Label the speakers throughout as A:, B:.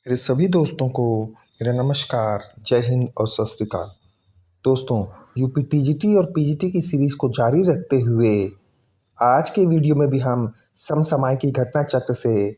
A: मेरे सभी दोस्तों को मेरा नमस्कार, जय हिंद और सत श्री अकाल। दोस्तों, यूपी टीजीटी और पीजीटी की सीरीज़ को जारी रखते हुए आज के वीडियो में भी हम समसामयिक घटना चक्र से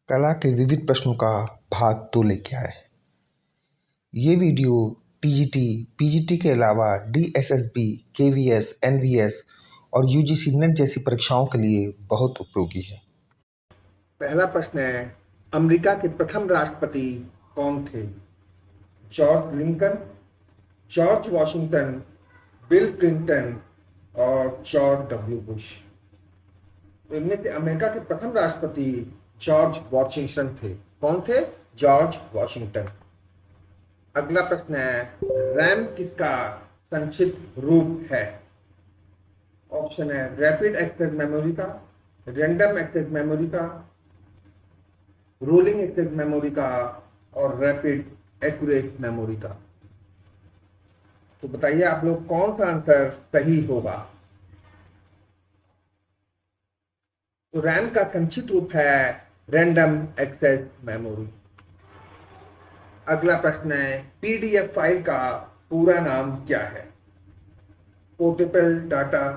A: कला के विविध प्रश्नों का भाग 2 लेके आए हैं। ये वीडियो टीजीटी, पीजीटी के अलावा डीएसएसबी, केवीएस, एनवीएस और यूजीसी नेट जैसी परीक्षाओं के लिए बहुत उपयोगी है।
B: पहला प्रश्न है, अमेरिका के प्रथम राष्ट्रपति कौन थे? George Lincoln, George Washington, bill Clinton और जॉर्ज डब्ल्यू बुश। तो इनमें से अमेरिका के प्रथम राष्ट्रपति जॉर्ज वॉशिंगटन थे। कौन थे? George Washington. अगला प्रश्न है, रैम किसका संक्षिप्त रूप है? ऑप्शन है रैपिड एक्सेस मेमोरी का, रैंडम एक्सेस मेमोरी का, रोलिंग एक्सेस मेमोरी का और रैपिड एक्यूरेट मेमोरी का। तो बताइए आप लोग कौन सा आंसर सही होगा? तो रैम का संक्षिप्त रूप है रैंडम एक्सेस मेमोरी। अगला प्रश्न है, पीडीएफ फाइल का पूरा नाम क्या है? पोर्टेबल डाटा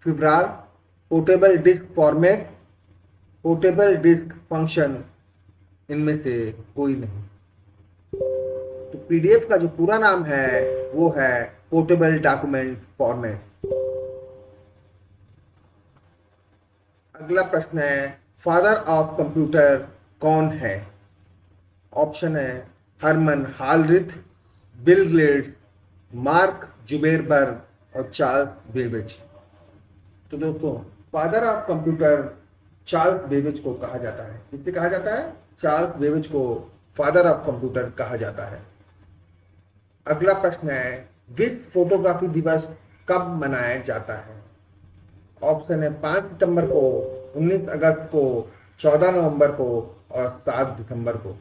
B: फिब्रार, portable disk format, portable disk function, इनमें से कोई नहीं। तो पीडीएफ का जो पूरा नाम है वो है पोर्टेबल डॉक्यूमेंट फॉर्मेट। अगला प्रश्न है, फादर ऑफ कंप्यूटर कौन है? ऑप्शन है हरमन हालरिथ, बिल गेट्स, मार्क जुबेरबर्ग और चार्ल्स बेबेज। तो दोस्तों, father of computer Charles Babbage को कहा जाता है। किससे कहा जाता है? चार्ल्स बेबेज को फादर ऑफ कंप्यूटर कहा जाता है। अगला प्रश्न है, विश्व फोटोग्राफी दिवस कब मनाया जाता है? ऑप्शन है 5 सितंबर को, 19 अगस्त को, 14 नवंबर को और 7 दिसंबर को।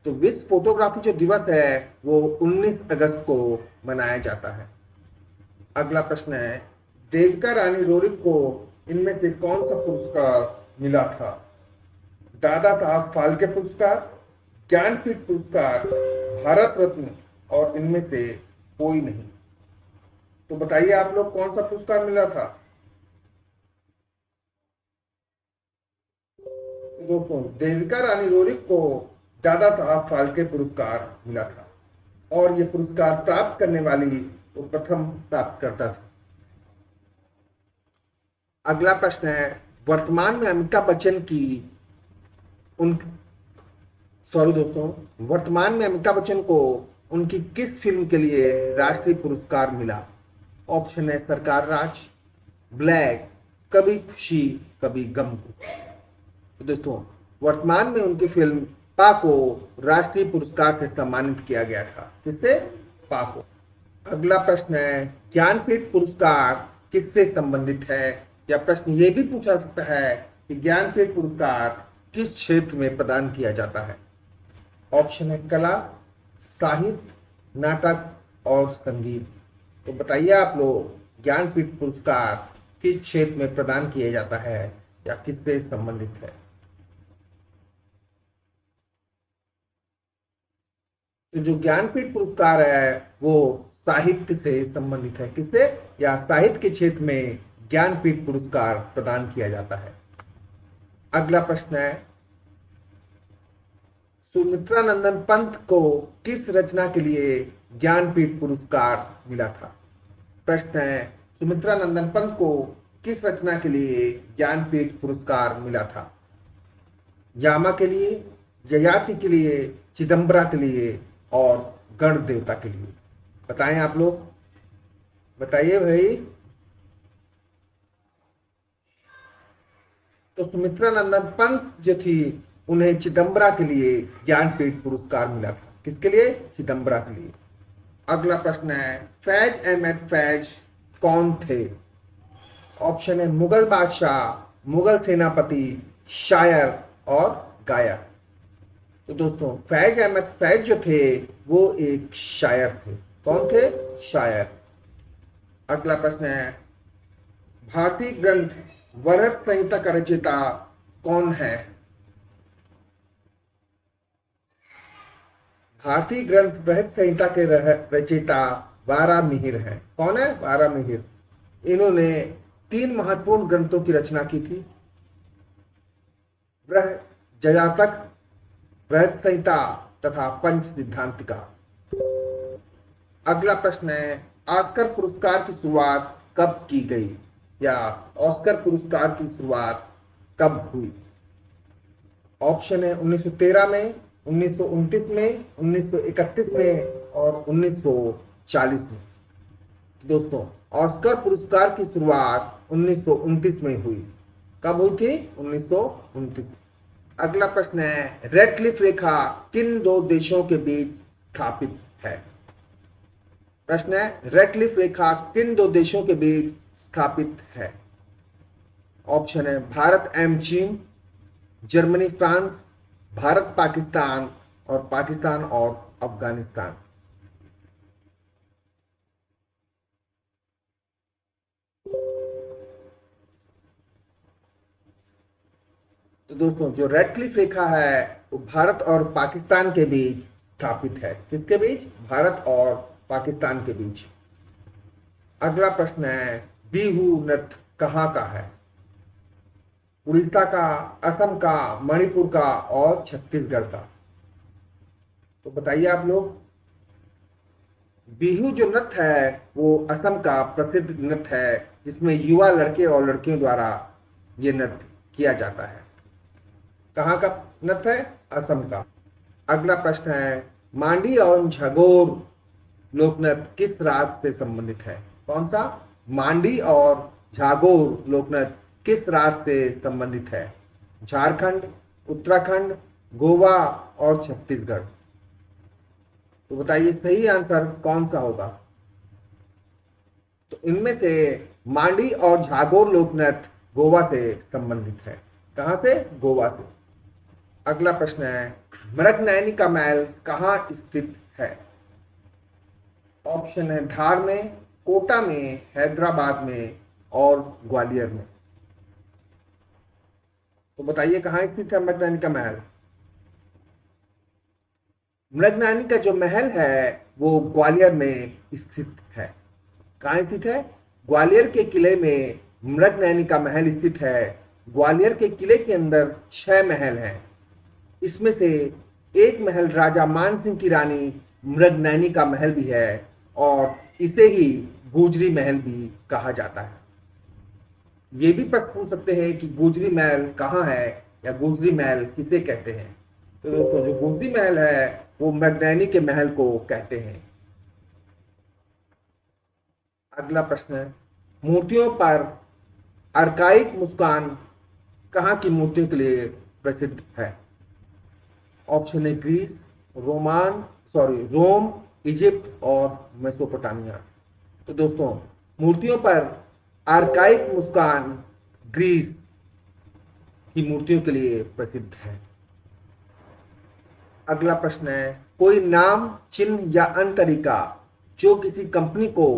B: तो विश्व फोटोग्राफी जो दिवस है वो 19 अगस्त को मनाया जाता है। अगला प्रश्न है, देविका रानी रोरिक को इनमें से कौन सा पुरस्कार मिला था? दादा साहब फाल्के पुरस्कार, ज्ञानपीठ पुरस्कार, भारत रत्न और इनमें से कोई नहीं। तो बताइए आप लोग कौन सा पुरस्कार मिला था? दोस्तों, देविका रानी रोरिक को दादा साहब फाल्के पुरस्कार मिला था और ये पुरस्कार प्राप्त करने वाली वो प्रथम प्राप्तकर्ता थी। अगला प्रश्न है, वर्तमान में अमिताभ बच्चन की वर्तमान में अमिताभ बच्चन को उनकी किस फिल्म के लिए राष्ट्रीय पुरस्कार मिला? ऑप्शन है सरकार राज, ब्लैक, कभी खुशी कभी गम को। तो दोस्तों, वर्तमान में उनकी फिल्म पा को राष्ट्रीय पुरस्कार से सम्मानित किया गया था। किससे? पा को। अगला प्रश्न है, ज्ञानपीठ पुरस्कार किससे संबंधित है? या प्रश्न ये भी पूछा सकता है कि ज्ञानपीठ पुरस्कार किस क्षेत्र में प्रदान किया जाता है? ऑप्शन है कला, साहित्य, नाटक और संगीत। तो बताइए आप लोग ज्ञानपीठ पुरस्कार किस क्षेत्र में प्रदान किया जाता है या किससे संबंधित है? तो जो ज्ञानपीठ पुरस्कार है वो साहित्य से संबंधित है। किससे? या साहित्य के क्षेत्र में ज्ञानपीठ पुरस्कार प्रदान किया जाता है। अगला प्रश्न है, सुमित्रा नंदन पंत को किस रचना के लिए ज्ञानपीठ पुरस्कार मिला था? प्रश्न है, सुमित्रा नंदन पंत को किस रचना के लिए ज्ञानपीठ पुरस्कार मिला था? यामा के लिए, ययाति के लिए, चिदम्बरा के लिए और गण देवता के लिए। बताएं आप लोग, बताइए भाई। तो सुमित्रा नंदन पंत जो थी उन्हें चिदम्बरा के लिए ज्ञानपीठ पुरस्कार मिला था। किसके लिए? चिदम्बरा के लिए। अगला प्रश्न है, फैज अहमद फैज कौन थे? ऑप्शन है मुगल बादशाह, मुगल सेनापति, शायर और गायक। तो दोस्तों, फैज अहमद फैज जो थे वो एक शायर थे। कौन थे? शायर। अगला प्रश्न है, भारतीय ग्रंथ वरहत संहिता का रचयिता कौन है? भारतीय ग्रंथ बृहत संहिता के रचयिता वारामिहिर हैं। कौन है? वारामिहिर। इन्होंने 3 महत्वपूर्ण ग्रंथों की रचना की थी, जयातक, बृहत संहिता तथा पंच सिद्धांतिका। अगला प्रश्न है, ऑस्कर पुरस्कार की शुरुआत कब की गई, या ऑस्कर पुरस्कार की शुरुआत कब हुई? ऑप्शन है 1913 में, 1929 में, 1931 में और 1940 में। दोस्तों, ऑस्कर पुरस्कार की शुरुआत 1929 में हुई। कब हुई थी? 1929। अगला प्रश्न है, रेडक्लिफ रेखा किन 2 देशों के बीच स्थापित है? प्रश्न है, रेडक्लिफ रेखा किन 2 देशों के बीच स्थापित है? ऑप्शन है भारत एवं चीन, जर्मनी फ्रांस, भारत पाकिस्तान और पाकिस्तान और अफगानिस्तान। तो दोस्तों, जो रेडक्लिफ रेखा है वो भारत और पाकिस्तान के बीच स्थापित है। किसके बीच? भारत और पाकिस्तान के बीच। अगला प्रश्न है, बिहू नृत्य कहाँ का है? उड़ीसा का, असम का, मणिपुर का और छत्तीसगढ़ का। तो बताइए आप लोग। बिहू जो नृत्य है वो असम का प्रसिद्ध नृत्य है, जिसमें युवा लड़के और लड़कियों द्वारा ये नृत्य किया जाता है। कहाँ का नृत्य है? असम का। अगला प्रश्न है, मांडी और झगोर लोकनृत्य किस राज्य से संबंधित है? कौन सा? मांडी और झागोर लोकनृत्य किस राज्य से संबंधित है? झारखंड, उत्तराखंड, गोवा और छत्तीसगढ़। तो बताइए सही आंसर कौन सा होगा? तो इनमें से मांडी और झागोर लोकनृत्य गोवा से संबंधित है। कहां से? गोवा से। अगला प्रश्न है, मृगनयनी का महल कहां स्थित है? ऑप्शन है धार में, कोटा में, हैदराबाद में और ग्वालियर में। तो बताइए कहां स्थित है मृगनयनी का महल? मृगनयनी का जो महल है वो ग्वालियर में स्थित है। कहां स्थित है? ग्वालियर के किले में मृगनयनी का महल स्थित है। ग्वालियर के किले के अंदर 6 महल हैं। इसमें से एक महल राजा मान सिंह की रानी मृगनयनी का महल भी है और इसे ही गुजरी महल भी कहा जाता है। ये भी प्रश्न पूछ सकते हैं कि गुजरी महल कहाँ है या गुजरी महल किसे कहते हैं? तो दोस्तों, जो गुजरी महल है वो मृगनयनी के महल को कहते हैं। अगला प्रश्न है, मूर्तियों पर आर्काइक मुस्कान कहाँ की मूर्तियों के लिए प्रसिद्ध है? ऑप्शन है ग्रीस, रोम, इजिप्ट और मेसोपोटामिया। तो दोस्तों, मूर्तियों पर आर्काइक मुस्कान ग्रीस की मूर्तियों के लिए प्रसिद्ध है। अगला प्रश्न है, कोई नाम, चिन्ह या अन्य तरीका जो किसी कंपनी को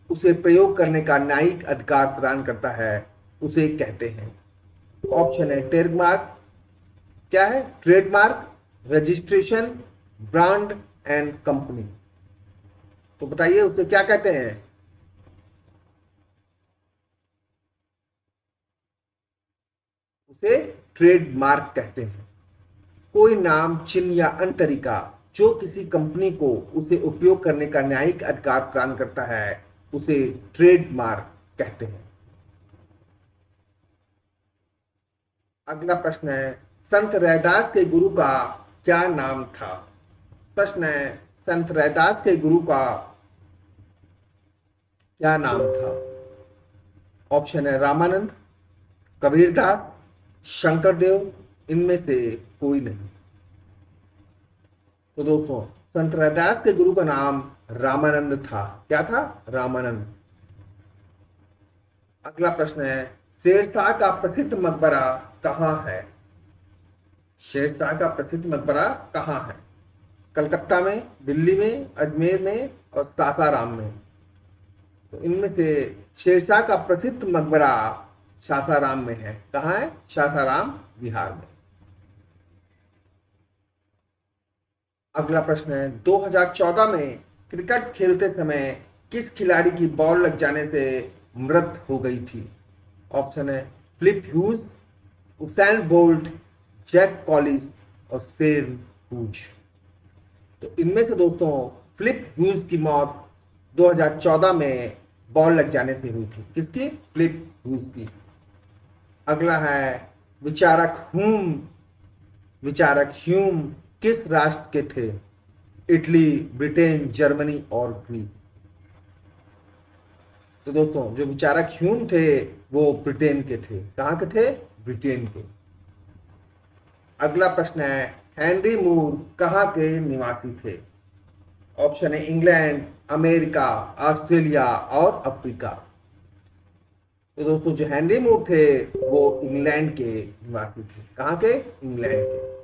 B: उसे प्रयोग करने का न्यायिक अधिकार प्रदान करता है उसे कहते हैं। ऑप्शन है ट्रेडमार्क, क्या है? Trademark, registration, brand and company. तो बताइए उसे क्या कहते हैं? उसे ट्रेडमार्क कहते हैं। कोई नाम, चिन्ह या अन्य तरीका जो किसी कंपनी को उसे उपयोग करने का न्यायिक अधिकार प्रदान करता है उसे ट्रेडमार्क कहते हैं। अगला प्रश्न है, संत रैदास के गुरु का क्या नाम था? प्रश्न है, संत रैदास के गुरु का क्या नाम था? ऑप्शन है रामानंद, कबीरदास, शंकरदेव, इनमें से कोई नहीं। तो दोस्तों, संत रैदास के गुरु का नाम रामानंद था। क्या था? रामानंद। अगला प्रश्न है, शेरशाह का प्रसिद्ध मकबरा कहाँ है? शेरशाह का प्रसिद्ध मकबरा कहाँ है? कलकत्ता में, दिल्ली में, अजमेर में और सासाराम में। तो इनमें से शेरशाह का प्रसिद्ध मकबरा सासाराम में है। कहाँ है? सासाराम, बिहार में। अगला प्रश्न है 2014 में क्रिकेट खेलते समय किस खिलाड़ी की बॉल लग जाने से मृत्यु हो गई थी? ऑप्शन है Phillip Hughes, Usain Bolt, Jacques Kallis और शेन हूज। तो इनमें से दोस्तों फ्लिप ह्यूज की मौत 2014 में बॉल लग जाने से हुई थी। किसकी? फ्लिप ह्यूज की। अगला है विचारक ह्यूम किस राष्ट्र के थे? इटली, ब्रिटेन, जर्मनी और ग्रीक। तो दोस्तों जो विचारक ह्यूम थे वो ब्रिटेन के थे। कहां के थे? ब्रिटेन के। अगला प्रश्न है हेनरी मूर कहां के निवासी थे? ऑप्शन है इंग्लैंड, अमेरिका, ऑस्ट्रेलिया और अफ्रीका। तो दोस्तों जो हेनरी मूर थे वो इंग्लैंड के निवासी थे। कहां के? इंग्लैंड के।